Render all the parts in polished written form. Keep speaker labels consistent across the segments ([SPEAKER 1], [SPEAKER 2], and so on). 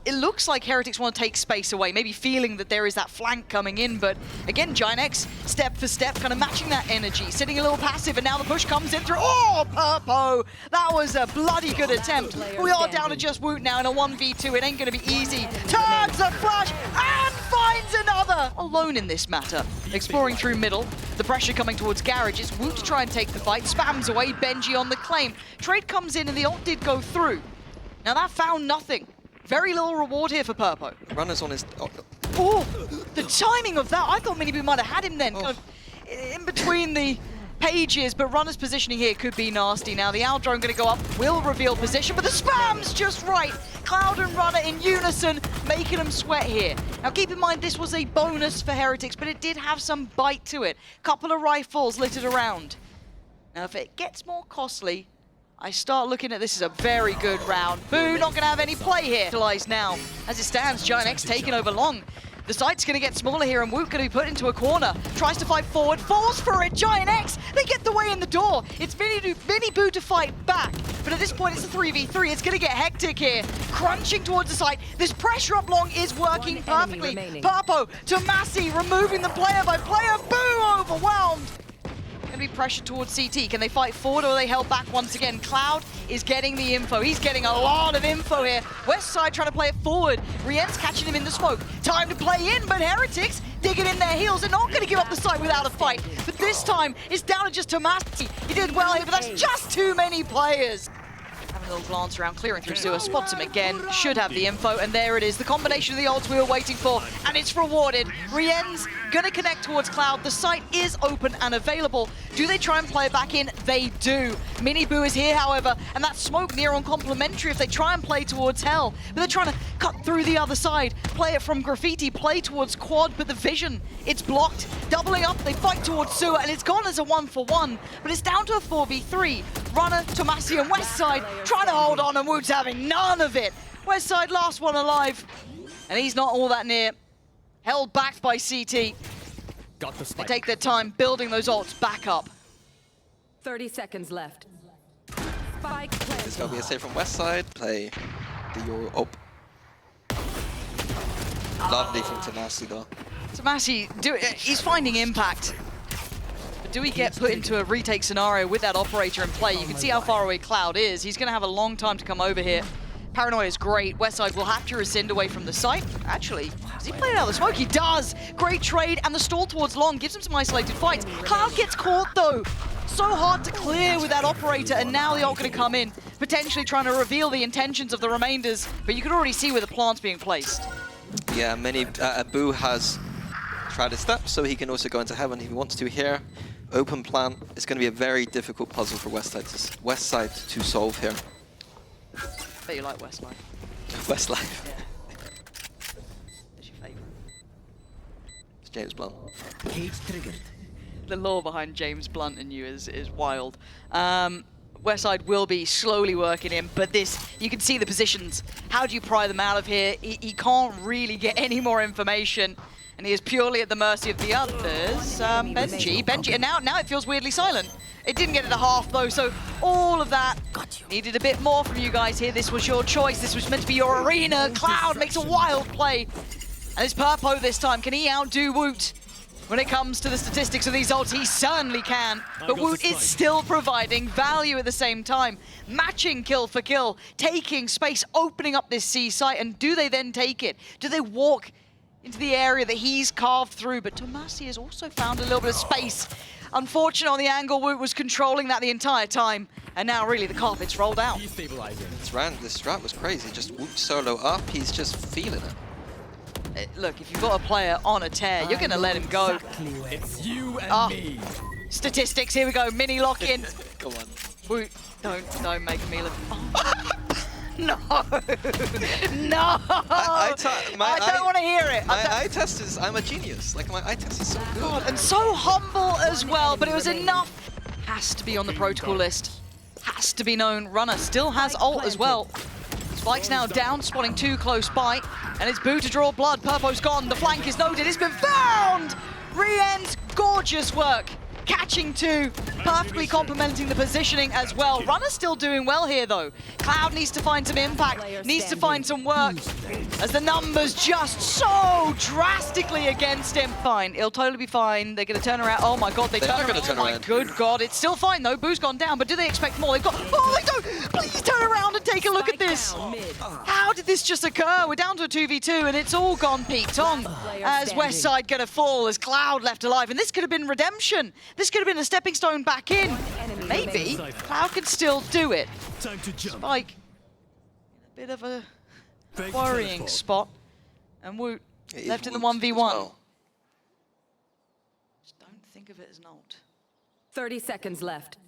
[SPEAKER 1] it looks like Heretics want to take space away, maybe feeling that there is that flank coming in, but again, GIANTX, step for step, kind of matching that energy, sitting a little passive, and now the push comes in through. Oh, Purpo! That was a bloody good attempt. We are down to just Woot now in a 1v2. It ain't going to be easy. Turns a flash and finds another! Alone in this matter. Exploring through middle, the pressure coming towards Garage. It's Woot to try and take the fight, spams away, Benji on the claim. Trade comes in and the ult did go through. Now that found nothing. Very little reward here for Purpo.
[SPEAKER 2] Runner's on his...
[SPEAKER 1] Oh, the timing of that. I thought Minibu might have had him then. Kind of in between the pages, but Runner's positioning here could be nasty. Now the Owl drone going to go up, will reveal position, but the spam's just right. Cloud and Runner in unison, making them sweat here. Now keep in mind, this was a bonus for Heretics, but it did have some bite to it. Couple of rifles littered around. Now if it gets more costly, I start looking at this as a very good round. Boo, not going to have any play here. Now, as it stands, GIANTX taking over long. The site's going to get smaller here, and Woot going to be put into a corner. Tries to fight forward, falls for it. GIANTX, they get the way in the door. It's Minibu to fight back. But at this point, it's a 3v3. It's going to get hectic here. Crunching towards the site. This pressure up long is working perfectly. Purpo to Massey, removing the player by player. Boo, overwhelmed. Going to be pressured towards CT. Can they fight forward or are they held back once again? Cloud is getting the info. He's getting a lot of info here. West side trying to play it forward. Rien's catching him in the smoke. Time to play in, but Heretics digging in their heels. They're not going to give up the site without a fight. But this time, it's down to just Tomasi. He did well here, but that's just too many players. Having a little glance around, clearing through sewer, spots him again, should have the info, and there it is, the combination of the ults we were waiting for, and it's rewarded. Rien's gonna connect towards Cloud, the site is open and available. Do they try and play it back in? They do. Minibu is here, however, and that smoke near on complementary if they try and play towards Hell, but they're trying to cut through the other side, play it from Graffiti, play towards Quad, but the vision, it's blocked. Doubling up, they fight towards sewer, and it's gone as a 1-for-1, but it's down to a 4v3. Runner, Tomasi, and Westside trying to hold on, and Woot's having none of it. Westside last one alive, and he's not all that near. Held back by CT. They take their time building those ults back up.
[SPEAKER 3] 30 seconds left. Spike play.
[SPEAKER 2] It's going to be a save from West side. Play the Euro. Oh. Lovely from Tomasi though.
[SPEAKER 1] Tomasi, he's finding impact. But do we get put into a retake scenario with that operator in play? You can see how far away Cloud is. He's going to have a long time to come over here. Paranoia is great. Westside will have to rescind away from the site. Actually, does he play it out of the smoke? He does! Great trade, and the stall towards long gives him some isolated fights. Cloud gets caught, though. So hard to clear with that operator, and now the ult going to come in, potentially trying to reveal the intentions of the remainders, but you can already see where the plant's being placed.
[SPEAKER 2] Yeah, Boo has tried a step, so he can also go into heaven if he wants to here. Open plan. It's going to be a very difficult puzzle for Westside to solve here.
[SPEAKER 1] Bet you like Westlife.
[SPEAKER 2] Westlife.
[SPEAKER 1] Yeah. What's your favourite?
[SPEAKER 2] It's James Blunt.
[SPEAKER 4] Cage triggered.
[SPEAKER 1] The lore behind James Blunt and you is wild. Westside will be slowly working in, but this, you can see the positions. How do you pry them out of here? He can't really get any more information, and he is purely at the mercy of the others. Benji, and now it feels weirdly silent. It didn't get it a half though, so all of that needed a bit more from you guys here. This was your choice. This was meant to be your arena. Cloud makes a wild play. And it's Purpo this time. Can he outdo Woot? When it comes to the statistics of these ults, he certainly can. But Woot is still providing value at the same time. Matching kill for kill, taking space, opening up this C site, and do they then take it? Do they walk into the area that he's carved through? But Tomasi has also found a little bit of space. Unfortunate on the angle, Woot was controlling that the entire time, and now really the carpet's rolled out.
[SPEAKER 2] This strat was crazy, just Woot solo up, he's just feeling it.
[SPEAKER 1] Look, if you've got a player on a tear, you're going to let him go.
[SPEAKER 4] It's you and me.
[SPEAKER 1] Statistics, here we go, mini lock-in.
[SPEAKER 2] Come on.
[SPEAKER 1] Woot, don't make me look... Oh. No! No! I don't want to hear it.
[SPEAKER 2] My eye test is, I'm a genius. Like, my eye test is so good.
[SPEAKER 1] God, and so humble as well, but it was enough. Has to be on the protocol list. Has to be known. Runner still has ult as well. Spike's now down, spotting too close by, and it's Boo to draw blood. Purpo's gone, the flank is noted, it's been found! Rien's gorgeous work. catching two, perfectly complementing the positioning as well. Runner's still doing well here though. Cloud needs to find some impact, needs to find some work, as the numbers just so drastically against him. Fine, it'll totally be fine. They're gonna turn around. Oh my god, they turn around. Oh my good god, it's still fine though. Boo's gone down, but do they expect more? They've got, oh they don't! Please turn around and take a look at this. How did this just occur? We're down to a 2v2 and it's all gone Pete Tong as Westside gonna fall as Cloud left alive. And this could have been redemption. This could have been a stepping stone back in. Maybe Cloud could still do it. Spike, a bit of a worrying spot. And Woot left in the 1v1.
[SPEAKER 2] Well.
[SPEAKER 1] Just don't think of it as an ult.
[SPEAKER 3] 30 seconds left.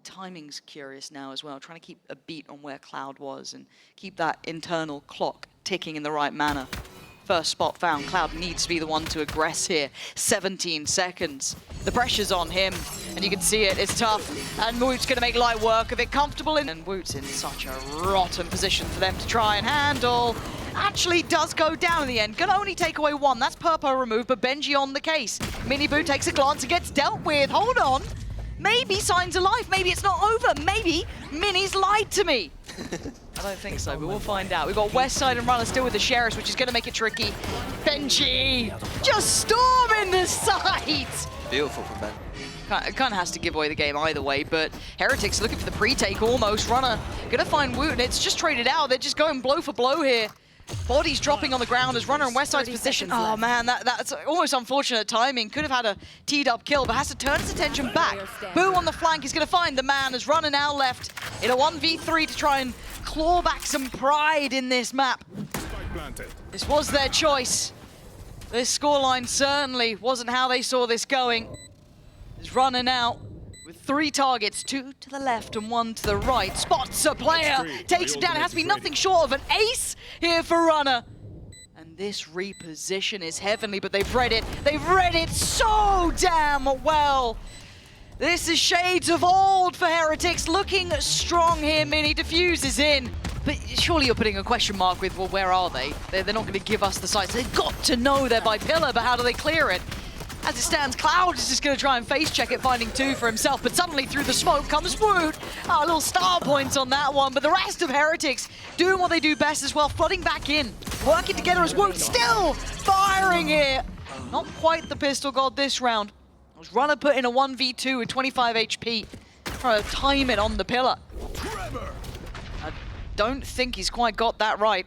[SPEAKER 1] Timing's curious now as well, trying to keep a beat on where Cloud was and keep that internal clock ticking in the right manner. First spot found, Cloud needs to be the one to aggress here. 17 seconds. The pressure's on him, and you can see it, it's tough. And Woot's gonna make light work of it, comfortable in, and Woot's in such a rotten position for them to try and handle. Actually does go down in the end, gonna only take away one. That's Purpo removed, but Benji on the case. Miniboo takes a glance and gets dealt with, hold on. Maybe signs of life, maybe it's not over, maybe Minnie's lied to me. I don't think so, but we'll find out. We've got Westside and Runner still with the Sheriffs, which is going to make it tricky. Benji just storming the site.
[SPEAKER 2] Beautiful from Ben.
[SPEAKER 1] Kind of has to give away the game either way, but Heretics looking for the pre-take almost. Runner going to find Woot, and it's just traded out. They're just going blow for blow here. Bodies dropping on the ground as Runner in Westside's position. Oh man, that's almost unfortunate timing. Could have had a teed up kill, but has to turn his attention back. Boo on the flank is going to find the man as Runner now left in a 1v3 to try and claw back some pride in this map. This was their choice. This scoreline certainly wasn't how they saw this going. It's Runner now with 3 targets, 2 to the left and 1 to the right. Spots a player, takes him down. It has to be nothing short of an ace here for Runner. And this reposition is heavenly, but they've read it. They've read it so damn well. This is shades of old for Heretics. Looking strong here, Mini diffuses in. But surely you're putting a question mark with, well, where are they? They're not going to give us the sites. They've got to know they're by pillar, but how do they clear it? As it stands, Cloud is just going to try and face check it, finding 2 for himself, but suddenly through the smoke comes Woot. Oh, little star points on that one, but the rest of Heretics doing what they do best as well, flooding back in, working together as Woot still firing here. Not quite the pistol god this round. Was Runner put in a 1v2 with 25 HP, trying to time it on the pillar. I don't think he's quite got that right.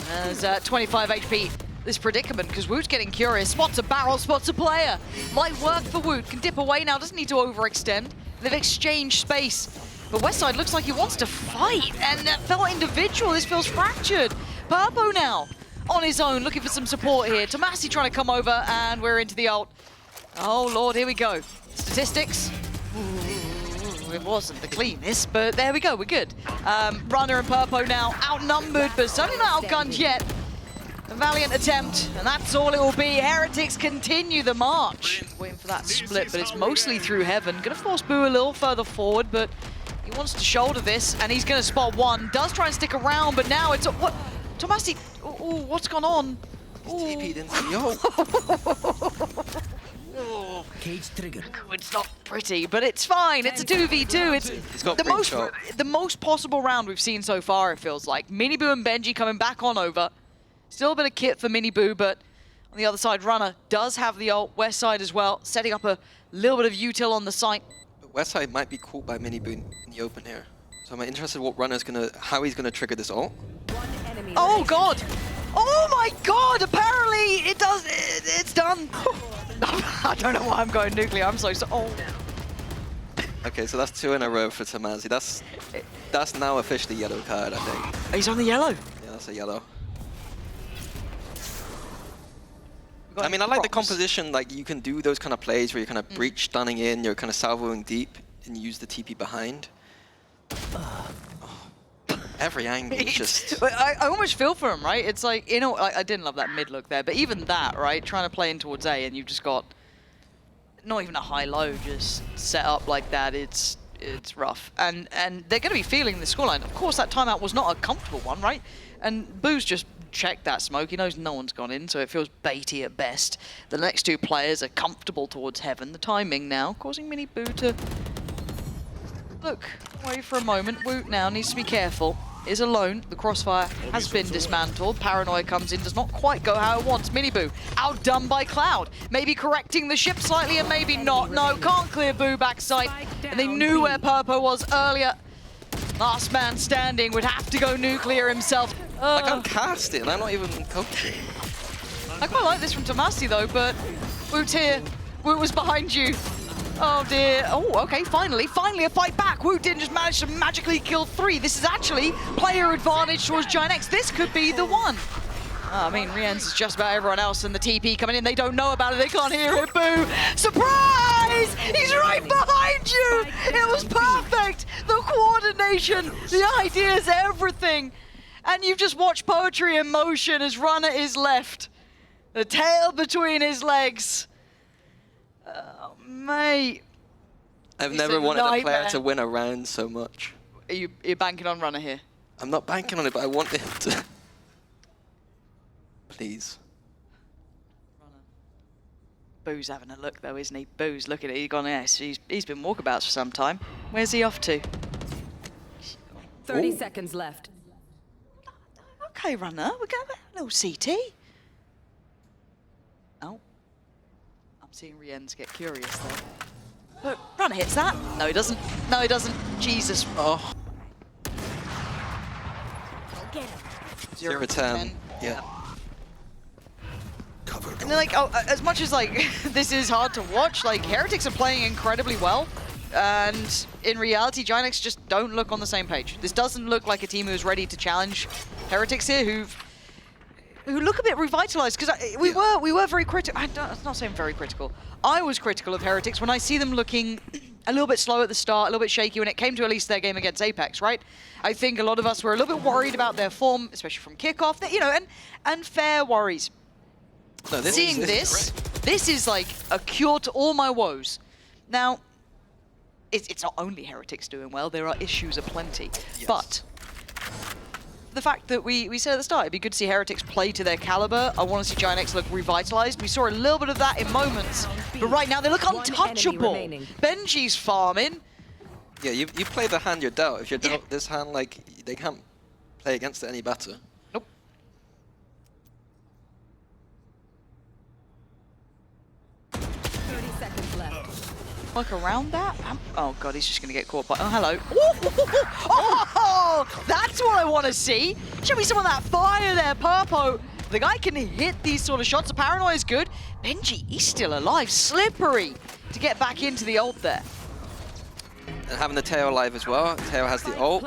[SPEAKER 1] As 25 HP. This predicament, because Woot's getting curious. Spots a barrel, spots a player. Might work for Woot, can dip away now, doesn't need to overextend. They've exchanged space. But Westside looks like he wants to fight, and that felt individual, this feels fractured. Purpo now, on his own, looking for some support here. Tomasi trying to come over, and we're into the ult. Oh lord, here we go. Statistics. Ooh, it wasn't the cleanest, but there we go, we're good. Runner and Purpo now outnumbered, but certainly not outgunned yet. A valiant attempt, and that's all it will be. Heretics continue the march. Waiting for that split, but it's mostly through Heaven. Gonna force Boo a little further forward, but he wants to shoulder this, and he's gonna spot one. Does try and stick around, but now it's... What? Tomasi... Ooh, what's gone on?
[SPEAKER 2] He's TP'd into Yo.
[SPEAKER 1] Oh,
[SPEAKER 4] Cage triggered.
[SPEAKER 1] it's not pretty, but it's fine. It's a 2v2. It's
[SPEAKER 2] got
[SPEAKER 1] the most possible round we've seen so far, it feels like. Miniboo and Benji coming back on over. Still a bit of kit for Miniboo, but on the other side, Runner does have the ult. Westside as well, setting up a little bit of util on the site.
[SPEAKER 2] But Westside might be caught by Miniboo in the open here. So I'm interested what Runner's how he's gonna trigger this ult.
[SPEAKER 1] Oh god! Oh my god! Apparently it does. It's done. I don't know why I'm going nuclear. I'm so. Oh.
[SPEAKER 2] Okay, so that's 2 in a row for Tomasi. That's now officially yellow card, I think.
[SPEAKER 1] He's on the yellow.
[SPEAKER 2] Yeah, that's a yellow. I mean, I like the composition, like you can do those kind of plays where you're kind of breach stunning in, you're kind of salvoing deep, and use the TP behind. Every angle is just...
[SPEAKER 1] I almost feel for him, right? It's like, you know, I didn't love that mid look there, but even that, right? Trying to play in towards A, and you've just got not even a high-low, just set up like that. It's rough, and they're going to be feeling the scoreline. Of course, that timeout was not a comfortable one, right? And Boo's just checked that smoke. He knows no one's gone in, so it feels baity at best. The next two players are comfortable towards heaven. The timing now causing Mini Boo to look away for a moment. Woot now needs to be careful. Is alone. The crossfire has been dismantled. Paranoia comes in, does not quite go how it wants. Mini Boo outdone by Cloud. Maybe correcting the ship slightly and maybe not. No, can't clear Boo backside. And they knew where Purpo was earlier. Last man standing would have to go nuclear himself.
[SPEAKER 2] I can't cast it, and I'm not even coaching.
[SPEAKER 1] I quite like this from Tomasi though, but Woot's here. Woot was behind you. Oh dear. Oh, okay, finally a fight back. Woot didn't just manage to magically kill 3. This is actually player advantage towards GIANTX. This could be the one. I mean, Rien's is just about everyone else, and the TP coming in. They don't know about it. They can't hear it. Boo! Surprise! He's right behind you! It was perfect! The coordination, the ideas, everything. And you've just watched poetry in motion as Runner is left. The tail between his legs. Oh, mate.
[SPEAKER 2] I've never wanted a player to win a round so much.
[SPEAKER 1] You're banking on Runner here?
[SPEAKER 2] I'm not banking on it, but I want him to. Please.
[SPEAKER 1] Boo's having a look though, isn't he? Boo's looking at it. He's gone, yes, he's been walkabouts for some time. Where's he off to?
[SPEAKER 3] 30 seconds left.
[SPEAKER 1] Okay, Runner, we're going to a little CT. Oh. I'm seeing Rien's get curious though. Look, Runner hits that. No, he doesn't. No, he doesn't. Jesus. Oh.
[SPEAKER 2] 0 10. Yeah.
[SPEAKER 1] And then, like, as much as, like, this is hard to watch, like, Heretics are playing incredibly well. And in reality, GIANTX just don't look on the same page. This doesn't look like a team who's ready to challenge Heretics here, who look a bit revitalized. Because we were very critical. I'm not saying very critical. I was critical of Heretics when I see them looking a little bit slow at the start, a little bit shaky when it came to at least their game against Apex, right? I think a lot of us were a little bit worried about their form, especially from kickoff. You know, and fair worries.
[SPEAKER 2] No,
[SPEAKER 1] Seeing this is like a cure to all my woes. Now, it's not only Heretics doing well, there are issues aplenty. Yes. But the fact that we said at the start, it'd be good to see Heretics play to their caliber. I want to see GIANTX look revitalized. We saw a little bit of that in moments, but right now they look untouchable. Benji's farming.
[SPEAKER 2] Yeah, you play the hand you're dealt. If you're dealt this hand, like, they can't play against it any better.
[SPEAKER 1] Nope. Work around that? Oh god, he's just gonna get caught by. Oh, hello. Oh, that's what I want to see. Show me some of that fire there, Purpo. The guy can hit these sort of shots. The paranoia is good. Benji, he's still alive. Slippery to get back into the ult there.
[SPEAKER 2] And having the Teo alive as well. Teo has the ult.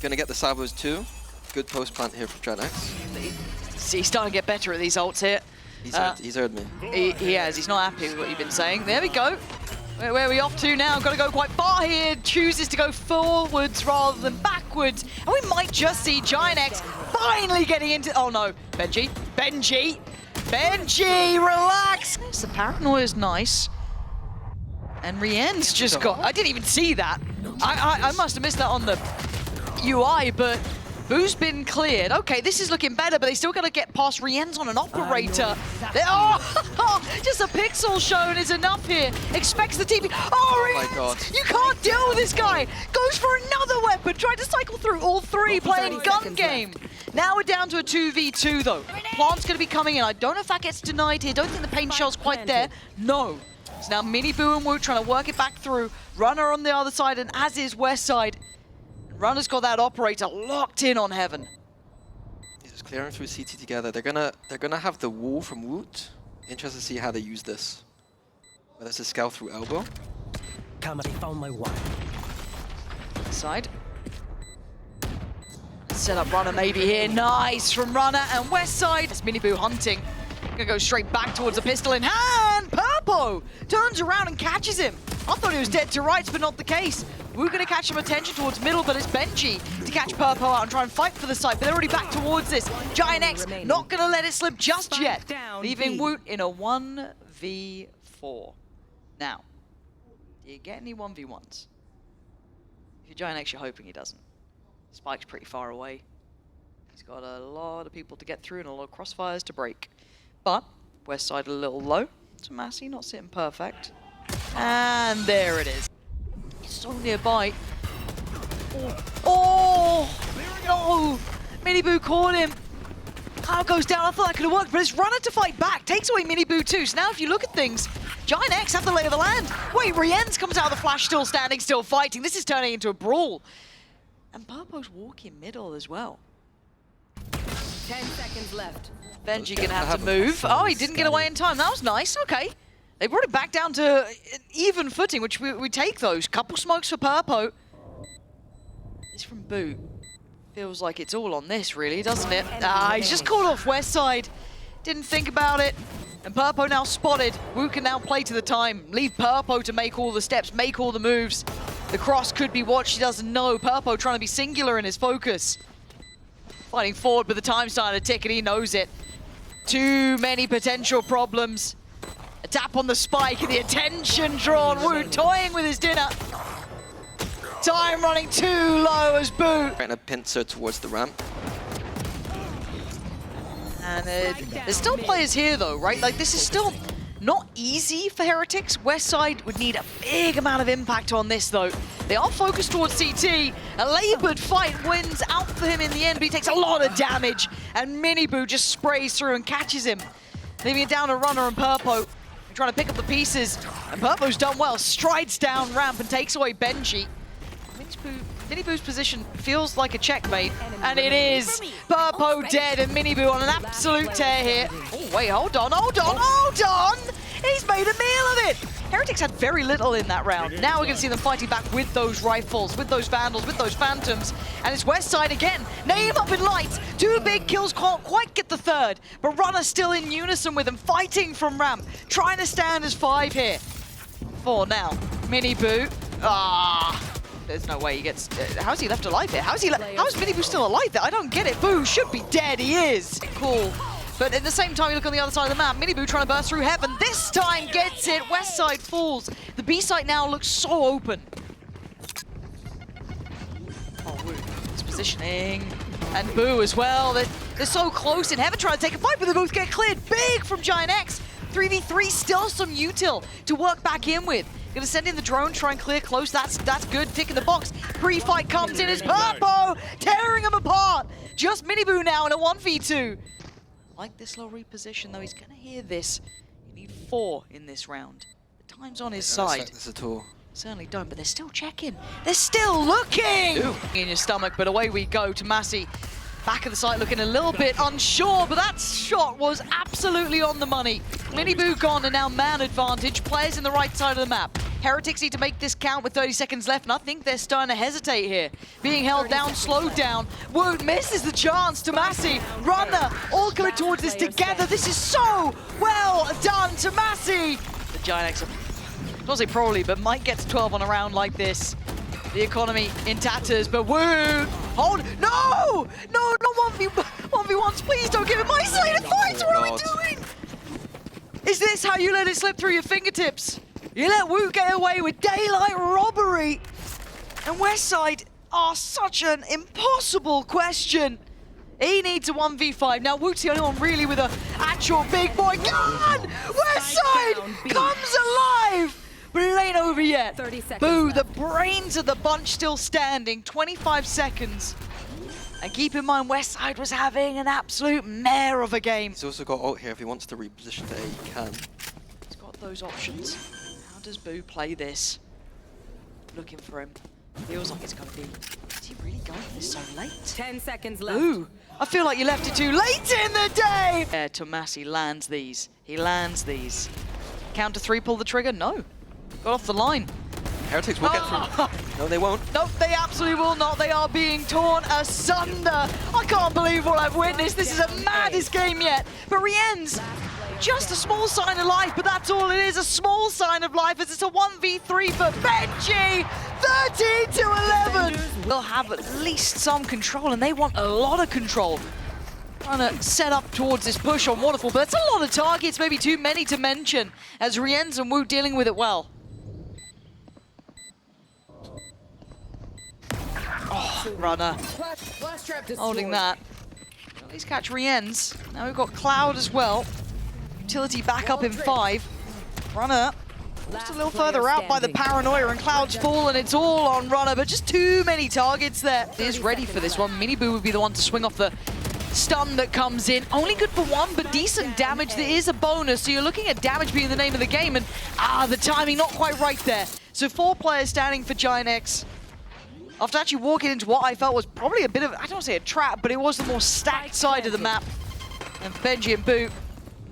[SPEAKER 2] Gonna get the salvos too. Good post plant here for GIANTX.
[SPEAKER 1] See, he's starting to get better at these ults here.
[SPEAKER 2] He's heard me.
[SPEAKER 1] He has. He's not happy with what you've been saying. There we go. Where are we off to now? Got to go quite far here. Chooses to go forwards rather than backwards. And we might just see GIANTX finally getting into... Oh no, Benji. Benji, relax. The paranoia is nice. And Rien's just got... I didn't even see that. I must have missed that on the UI, but... Boo's been cleared. Okay, this is looking better, but they still got to get past Rien's on an operator. Oh, just a pixel shown is enough here. Expects the TP. Oh,
[SPEAKER 2] my God.
[SPEAKER 1] You can't deal with this guy. Goes for another weapon. Tried to cycle through all 3, playing gun game. Now we're down to a 2v2, though. Plant's going to be coming in. I don't know if that gets denied here. Don't think the paint shell's quite there. No. So now Mini Boo and Woot trying to work it back through. Runner on the other side, and as is West side. Runner's got that operator locked in on Heaven.
[SPEAKER 2] He's just clearing through CT together. They're gonna have the wall from Woot. Interested to see how they use this. Whether it's a scout through elbow.
[SPEAKER 4] Come, I found my one.
[SPEAKER 1] Side. Set up Runner maybe here. Nice from Runner and West side. It's Mini Boo hunting. Gonna go straight back towards the pistol in hand. Purpo turns around and catches him. I thought he was dead to rights, but not the case. We're going to catch some attention towards middle, but it's Benji to catch Purpo out and try and fight for the site. But they're already back towards this. GIANTX not going to let it slip just yet, leaving Woot in a 1v4. Now, do you get any 1v1s? If you're GIANTX, you're hoping he doesn't. Spike's pretty far away. He's got a lot of people to get through and a lot of crossfires to break. But west side a little low. Tomasi not sitting perfect. And there it is. It's so nearby. Oh no! Miniboo caught him. Cloud goes down. I thought that could have worked, but it's Runner to fight back. Takes away Miniboo too. So now if you look at things, GIANTX have the lay of the land. Wait, Rienz comes out of the flash, still standing, still fighting. This is turning into a brawl. And Purpo's walking middle as well.
[SPEAKER 3] 10 seconds left.
[SPEAKER 1] Benji gonna have to move. Oh, he didn't get away in time. That was nice. Okay. They brought it back down to even footing, which we take those. Couple smokes for Purpo. This from Boo. Feels like it's all on this, really, doesn't it? Ah, he's just called off west side. Didn't think about it. And Purpo now spotted. Wu can now play to the time. Leave Purpo to make all the steps, make all the moves. The cross could be watched, he doesn't know. Purpo trying to be singular in his focus. Fighting forward, but the time started to tick and he knows it. Too many potential problems. A tap on the spike and the attention drawn. Wu toying with his dinner. Time running too low as Boo.
[SPEAKER 2] Trying to pincer towards the ramp.
[SPEAKER 1] And there's still players here though, right? Like this is still not easy for Heretics. West side would need a big amount of impact on this though. They are focused towards CT. A labored fight wins out for him in the end, but he takes a lot of damage. And Miniboo just sprays through and catches him. Leaving it down to Runner and Purpo. Trying to pick up the pieces. And Purpo's done well. Strides down ramp and takes away Benji. Miniboo's position feels like a checkmate, and it is. Purpo dead and Miniboo on an absolute tear here. Oh, wait, hold on. He's made a meal of it. Heretics had very little in that round. Now we're going to see them fighting back with those rifles, with those vandals, with those phantoms. And it's west side again. Name up in lights. 2 big kills, can't quite get the third. But Runner still in unison with them, fighting from ramp. Trying to stand as 5 here. 4 now. Miniboo. There's no way he gets... how's he left alive here? How is Miniboo still alive there? I don't get it. Boo should be dead. He is. Cool. But at the same time, you look on the other side of the map. Miniboo trying to burst through heaven. This time gets it. West side falls. The B site now looks so open. Oh, Wu. It's positioning. And Boo as well. They're so close in heaven trying to take a fight, but they both get cleared. Big from GIANTX. 3v3, still some util to work back in with. Gonna send in the drone, try and clear close. That's good. Tick in the box. Pre-fight comes in as Purpo tearing him apart. Just Miniboo now in a 1v2. Like this low reposition though, he's gonna hear this. You need 4 in this round. The time's on his side.
[SPEAKER 2] Like this at all.
[SPEAKER 1] Certainly don't, but they're still checking. They're still looking! Ooh. In your stomach, but away we go. Tomasi, back of the site looking a little bit unsure, but that shot was absolutely on the money. Miniboo gone and now man advantage. Players in the right side of the map. Heretics need to make this count with 30 seconds left, and I think they're starting to hesitate here. Being held down, slowed down. Wood misses the chance. Tomasi, Runner, all coming towards this together. This is so well done. Tomasi! The GIANTX, I don't say probably, but might get to 12 on a round like this. The economy in tatters, but Wood, hold, no! No, not 1v1s, please don't give him isolated fights, what are we doing? Is this how you let it slip through your fingertips? You let Wu get away with daylight robbery. And Westside are such an impossible question. He needs a 1v5. Now Wu's the only one really with an actual big boy gun. Westside comes alive. But it ain't over yet.
[SPEAKER 3] 30 seconds
[SPEAKER 1] Boo,
[SPEAKER 3] left.
[SPEAKER 1] the brains of the bunch still standing. 25 seconds. And keep in mind, Westside was having an absolute mare of a game.
[SPEAKER 2] He's also got ult here if he wants to reposition to A, he can.
[SPEAKER 1] He's got those options. How does Boo play this? Looking for him. Feels like it's going to be... Is he really going for this so late?
[SPEAKER 3] 10 seconds left.
[SPEAKER 1] Ooh, I feel like you left it too late in the day! Tomasi lands these. He lands these. Counter 3, pull the trigger? No. Got off the line.
[SPEAKER 2] Heretics will get through. No, they won't.
[SPEAKER 1] Nope, they absolutely will not. They are being torn asunder. I can't believe what I've witnessed. This is the maddest game yet. But Rienz, just a small sign of life, but that's all it is, a small sign of life as it's a 1v3 for Benji. 13-11. They'll have at least some control, and they want a lot of control. Trying to set up towards this push on Waterfall, but it's a lot of targets, maybe too many to mention, as Rienz and Wu dealing with it well. Oh, Runner. Holding that. At least catch Rien's. Now we've got Cloud as well. Utility back up in 5. Runner just a little further out by the paranoia, and Cloud's fallen. It's all on Runner, but just too many targets there. He is ready for this one. Miniboo would be the one to swing off the stun that comes in. Only good for 1, but decent damage. There is a bonus, so you're looking at damage being the name of the game, and the timing not quite right there. So 4 players standing for GIANTX. After actually walking into what I felt was probably a bit of, I don't want to say a trap, but it was the more stacked side of the map. And for Benji and Boo,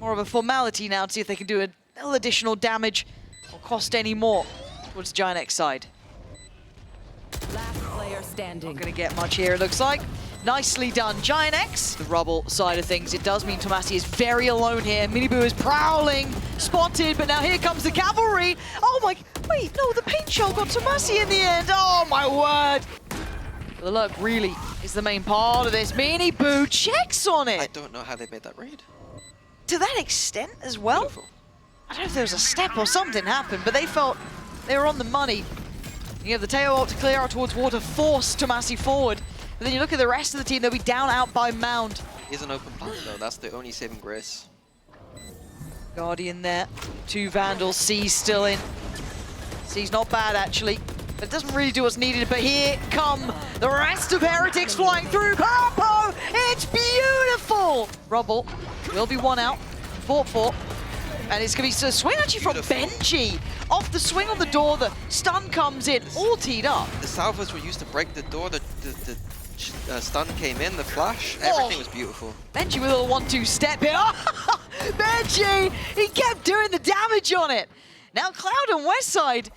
[SPEAKER 1] more of a formality now to see if they can do a little additional damage or cost any more towards the GIANTX side.
[SPEAKER 3] Last player standing.
[SPEAKER 1] Not going to get much here, it looks like. Nicely done, GIANTX. The rubble side of things, it does mean Tomasi is very alone here. Miniboo is prowling, spotted, but now here comes the cavalry. Oh my, wait, no, the paint shell got Tomasi in the end. Oh my word. The luck really is the main part of this. Miniboo checks on it.
[SPEAKER 2] I don't know how they made that read.
[SPEAKER 1] To that extent as well.
[SPEAKER 2] Beautiful.
[SPEAKER 1] I don't know if there was a step or something happened, but they felt they were on the money. You have the tail ult to clear out towards water, force Tomasi forward. But then you look at the rest of the team, they'll be down out by Mound.
[SPEAKER 2] He's an open plant though, that's the only saving grace.
[SPEAKER 1] Guardian there, 2 Vandals, C's still in. C's not bad actually, but it doesn't really do what's needed. But here come the rest of Heretics flying through. Popo, it's beautiful! Rubble will be 1 out, fought for. And it's going to be a swing actually from Benji. Off the swing on the door, the stun comes in, all teed up.
[SPEAKER 2] The salvos were used to break the door, the stun came in, the flash, everything was beautiful.
[SPEAKER 1] Benji with a little 1-2 step here. Benji, he kept doing the damage on it. Now Cloud and Westside.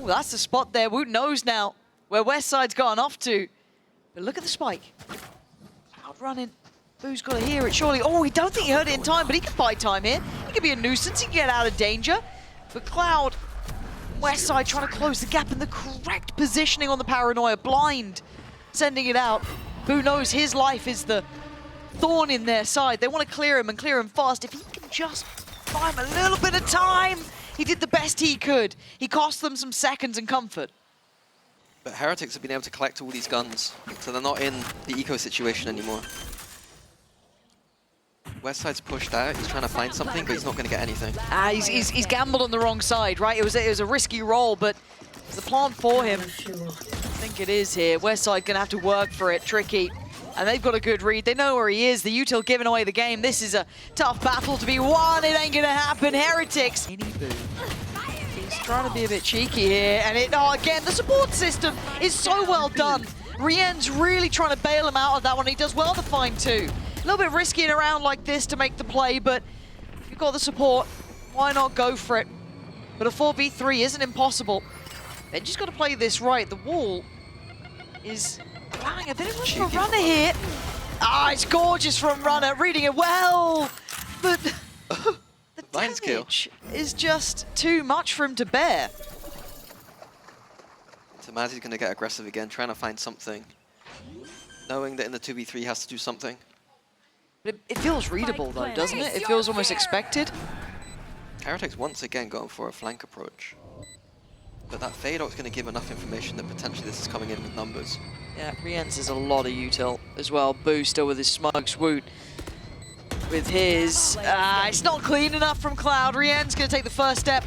[SPEAKER 1] Oh, that's the spot there. Woot knows now where Westside's gone off to. But look at the spike. Cloud running. Boo's got to hear it, surely. Oh, he don't think he heard it in time, but he can buy time here. He can be a nuisance, he can get out of danger. But Cloud, Westside trying to close the gap in the correct positioning on the paranoia. Blind, sending it out. Boo knows his life is the thorn in their side. They want to clear him and clear him fast. If he can just buy him a little bit of time, he did the best he could. He cost them some seconds and comfort.
[SPEAKER 2] But Heretics have been able to collect all these guns, so they're not in the eco situation anymore. Westside's pushed out, he's trying to find something, but he's not going to get anything.
[SPEAKER 1] He's gambled on the wrong side, right? It was a risky roll, but it's the plan for him. I think it is here. Westside going to have to work for it, tricky. And they've got a good read. They know where he is. The util giving away the game. This is a tough battle to be won. It ain't going to happen. Heretics. He's trying to be a bit cheeky here. And again, the support system is so well done. Rien's really trying to bail him out of that one. He does well to find 2. A little bit risky in a round like this to make the play, but if you've got the support, why not go for it? But a 4v3 isn't impossible. Benji's got to play this right. The wall is allowing a bit of room for Runner here. It's gorgeous from Runner, reading it well, but the damage is just too much for him to bear.
[SPEAKER 2] Tomasi's going to get aggressive again, trying to find something. Knowing that in the 2v3 he has to do something.
[SPEAKER 1] But it feels readable though, doesn't it? It feels almost expected.
[SPEAKER 2] Heretics once again going for a flank approach. But that fade out's going to give enough information that potentially this is coming in with numbers.
[SPEAKER 1] Yeah, Rien's is a lot of util as well. Boo still with his smokes. Woot with his... it's not clean enough from Cloud. Rien's going to take the first step.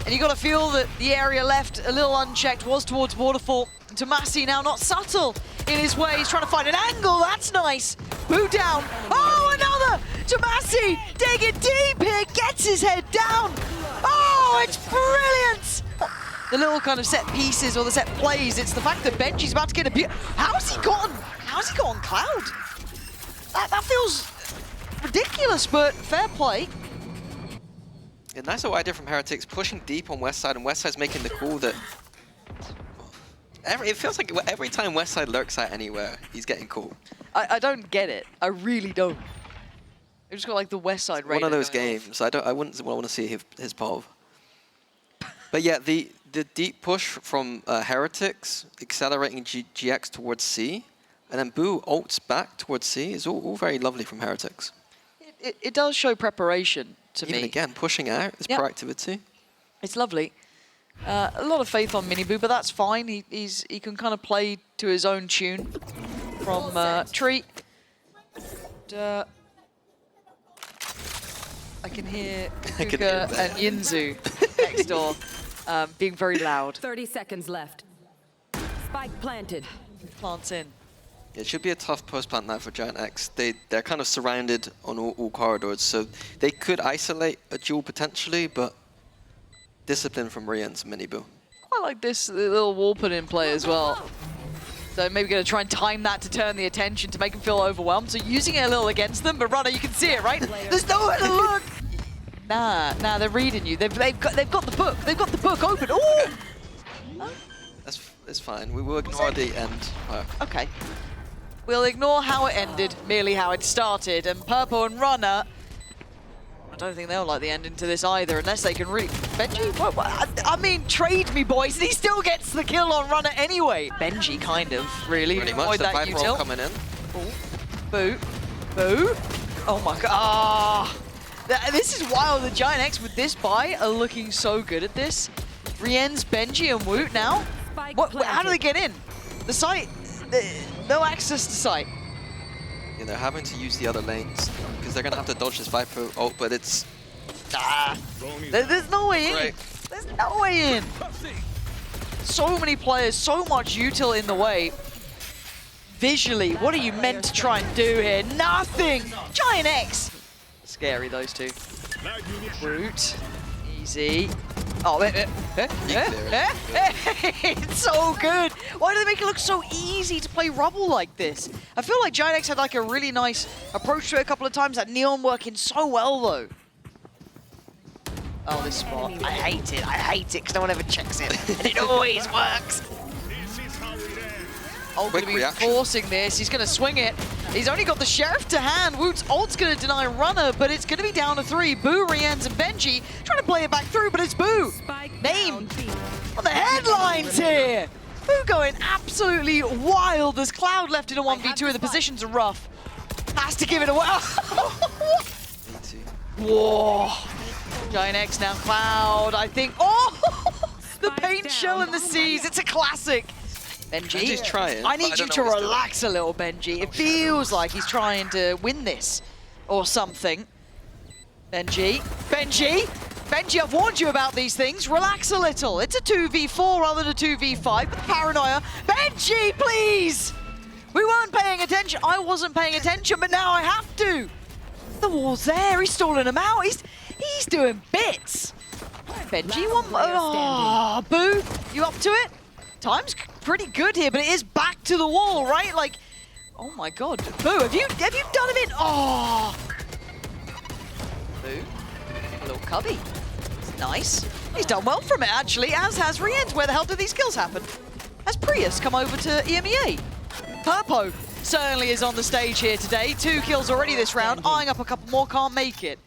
[SPEAKER 1] And you got to feel that the area left a little unchecked was towards Waterfall. And Tomasi now not subtle in his way. He's trying to find an angle. That's nice. Boo down. Oh, another! Tomasi digging deep here. Gets his head down. Oh, it's brilliant! The little kind of set pieces or the set plays. It's the fact that Benji's about to get a... How's he gotten Cloud? That feels ridiculous, but fair play.
[SPEAKER 2] A nice little idea from Heretics, pushing deep on Westside, and Westside's making the call that... it feels like every time Westside lurks out anywhere, he's getting caught.
[SPEAKER 1] I don't get it. I really don't. I've just got like the Westside radar.
[SPEAKER 2] One of those games I wouldn't want to see his POV. But yeah, the deep push from Heretics, accelerating GX towards C, and then Boo ults back towards C is all very lovely from Heretics.
[SPEAKER 1] It does show preparation to me.
[SPEAKER 2] Even again, pushing out is proactivity.
[SPEAKER 1] It's lovely. A lot of faith on Miniboo, but that's fine. He can kind of play to his own tune from Tree. I can hear Kuka and Yinzu next door being very loud.
[SPEAKER 3] 30 seconds left. Spike planted.
[SPEAKER 1] Plants in.
[SPEAKER 2] It should be a tough post plant now for GIANTX. They're kind of surrounded on all corridors, so they could isolate a duel potentially, but discipline from Rien's Minibu.
[SPEAKER 1] I like this little wall put in play as well. So maybe going to try and time that to turn the attention to make them feel overwhelmed. So using it a little against them, but Runner, you can see it, right? There's nowhere to look. Nah, they're reading you. They've got the book. They've got the book open. Ooh.
[SPEAKER 2] That's fine. We will ignore the end.
[SPEAKER 1] Okay. We'll ignore how it ended, merely how it started. And Purple and Runner, I don't think they'll like the ending to this either, unless they can really... Benji? What? I mean, trade me, boys, and he still gets the kill on Runner anyway. Benji, kind of, really.
[SPEAKER 2] Pretty much.
[SPEAKER 1] Avoid
[SPEAKER 2] The
[SPEAKER 1] that
[SPEAKER 2] Viper roll coming in.
[SPEAKER 1] Ooh. Boo. Boo. Oh my god. Ah. This is wild. The GIANTX with this buy are looking so good at this. Rien's, Benji, and Woot now. How do they get in? The site, no access to site.
[SPEAKER 2] Yeah, they're having to use the other lanes because they're going to have to dodge this Viper ult, but it's...
[SPEAKER 1] There's no way in.
[SPEAKER 2] Right.
[SPEAKER 1] There's no way in. So many players, so much util in the way. Visually, what are you meant to try and do here? Nothing! GIANTX! Scary, those two. Root. Easy. Oh, it's so good. Why do they make it look so easy to play Rubble like this? I feel like GIANTX had like a really nice approach to it a couple of times. That Neon working so well though. Oh, this spot. I hate it. I hate it because no one ever checks it. And it always works. Ult going to be forcing this. He's going to swing it. He's only got the Sheriff to hand. Woot's ult's going to deny Runner, but it's going to be down to 3. Boo, Rien's, and Benji trying to play it back through, but it's Boo. Name on the headlines here. Boo going absolutely wild. There's Cloud left in a 1v2 and the positions are rough. Has to give it away. Whoa. GIANTX now Cloud, I think. Oh, the paint shell in the seas. It's a classic. Benji's
[SPEAKER 2] trying.
[SPEAKER 1] I need you to relax a little, Benji. It feels like he's trying to win this or something. Benji, I've warned you about these things. Relax a little. It's a 2v4 rather than a 2v5. But paranoia. Benji, please! We weren't paying attention. I wasn't paying attention, but now I have to. The wall's there. He's stalling him out. He's doing bits. Benji, one more. Oh, Boo, you up to it? Time's pretty good here, but it is back to the wall, right? Like, oh my god. Boo, have you done him in? Oh! Boo, a little cubby. It's nice. He's done well from it, actually, as has Rien's. Where the hell did these kills happen? Has Prius come over to EMEA? Purpo certainly is on the stage here today. 2 kills already this round, eyeing up a couple more, can't make it.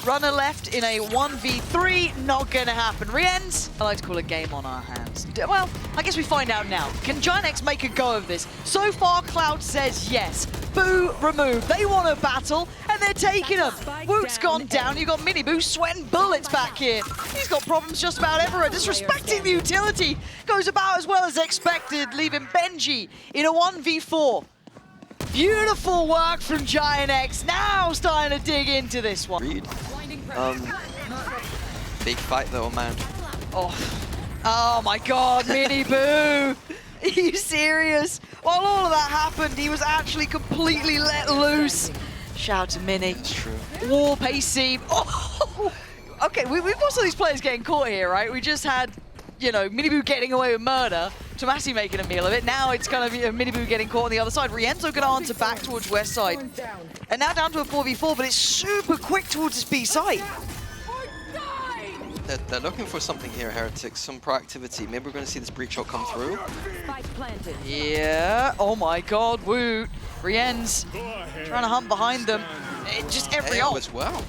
[SPEAKER 1] Runner left in a 1v3, not gonna happen. Rien's, I like to call a game on our hands. Well, I guess we find out now. Can GIANTX make a go of this? So far, Cloud says yes. Boo removed. They want a battle, and they're taking him. Woot's gone down. You've got Miniboo sweating bullets back here. He's got problems just about everywhere. Disrespecting the utility. Goes about as well as expected, leaving Benji in a 1v4. Beautiful work from GIANTX. Now starting to dig into this one.
[SPEAKER 2] Reed. Big fight though, man.
[SPEAKER 1] Oh my god, Miniboo! Are you serious? While all of that happened, he was actually completely let loose. Shout out to Mini.
[SPEAKER 2] It's true.
[SPEAKER 1] War pacey. Oh! Okay, we've got some of these players getting caught here, right? We just had, you know, Miniboo getting away with murder. Tomasi making a meal of it. Now it's going to be a Miniboo getting caught on the other side. Rienzo going to answer back towards west side. And now down to a 4v4, but it's super quick towards his B side.
[SPEAKER 2] They're looking for something here, Heretics. Some proactivity. Maybe we're going to see this breach shot come through.
[SPEAKER 1] Yeah. Oh my god, Woot. Rien's trying to hunt behind them. Just every ult.
[SPEAKER 2] as well.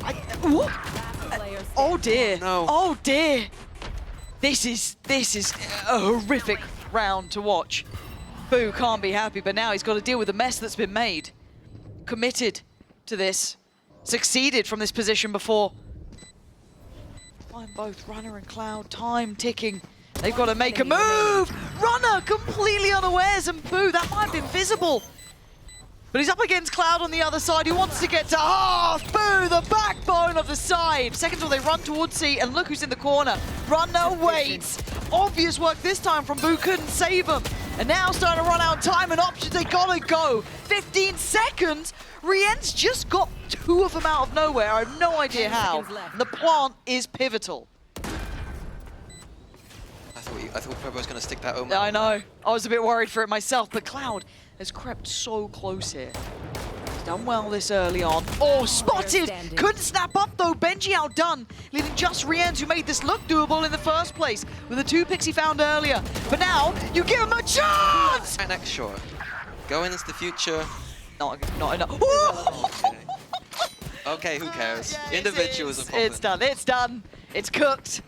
[SPEAKER 1] Oh dear.
[SPEAKER 2] No.
[SPEAKER 1] Oh dear. This is a horrific round to watch. Boo can't be happy, but now he's got to deal with the mess that's been made. Committed to this. Succeeded from this position before. Find both Runner and Cloud. Time ticking. They've got to make a move. Runner completely unawares, and Boo, that might have been visible. But he's up against Cloud on the other side, who wants to get to half. Boo, the backbone of the side. Seconds while they run towards C, and look who's in the corner. Runner waits. Obvious work this time from Boo, couldn't save him. And now starting to run out of time and options, they gotta go. 15 seconds, Rien's just got 2 of them out of nowhere. I have no idea how. The plant is pivotal.
[SPEAKER 2] I thought Probo was going to stick that Omen.
[SPEAKER 1] I know. I was a bit worried for it myself, but Cloud has crept so close here. He's done well this early on. Oh, spotted! Couldn't snap up though. Benji outdone, leaving just Rienz, who made this look doable in the first place with the 2 picks he found earlier. But now, you give him a chance!
[SPEAKER 2] Next shot. Going into the future.
[SPEAKER 1] Not enough.
[SPEAKER 2] Okay. Okay, who cares?
[SPEAKER 1] Yeah,
[SPEAKER 2] Individuals are popping.
[SPEAKER 1] It's done, it's done. It's cooked.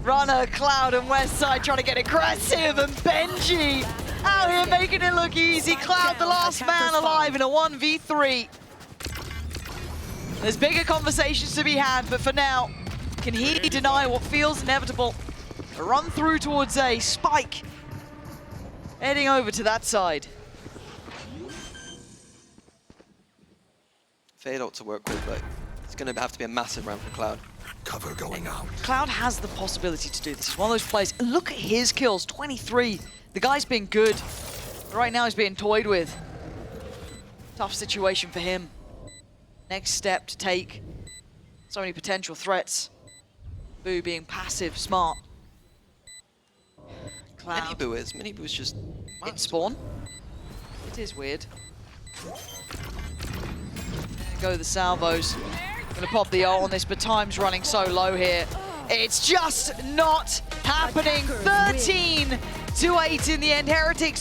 [SPEAKER 1] Runner, Cloud, and Westside trying to get aggressive, and Benji out here making it look easy. Cloud, the last man alive in a 1v3. There's bigger conversations to be had, but for now, can he deny what feels inevitable? A run through towards A, Spike heading over to that side.
[SPEAKER 2] Fade out to work with, but it's going to have to be a massive round for Cloud.
[SPEAKER 4] Cover going out.
[SPEAKER 1] Cloud has the possibility to do this. He's one of those players. And look at his kills, 23. The guy's been good. Right now he's being toyed with. Tough situation for him. Next step to take. So many potential threats. Boo being passive, smart. Cloud.
[SPEAKER 2] Mini Boo is just...
[SPEAKER 1] In spawn. It is weird. There go the salvos. Gonna pop the ult on this, but time's running so low here. It's just not happening. 13-8 in the end. Heretics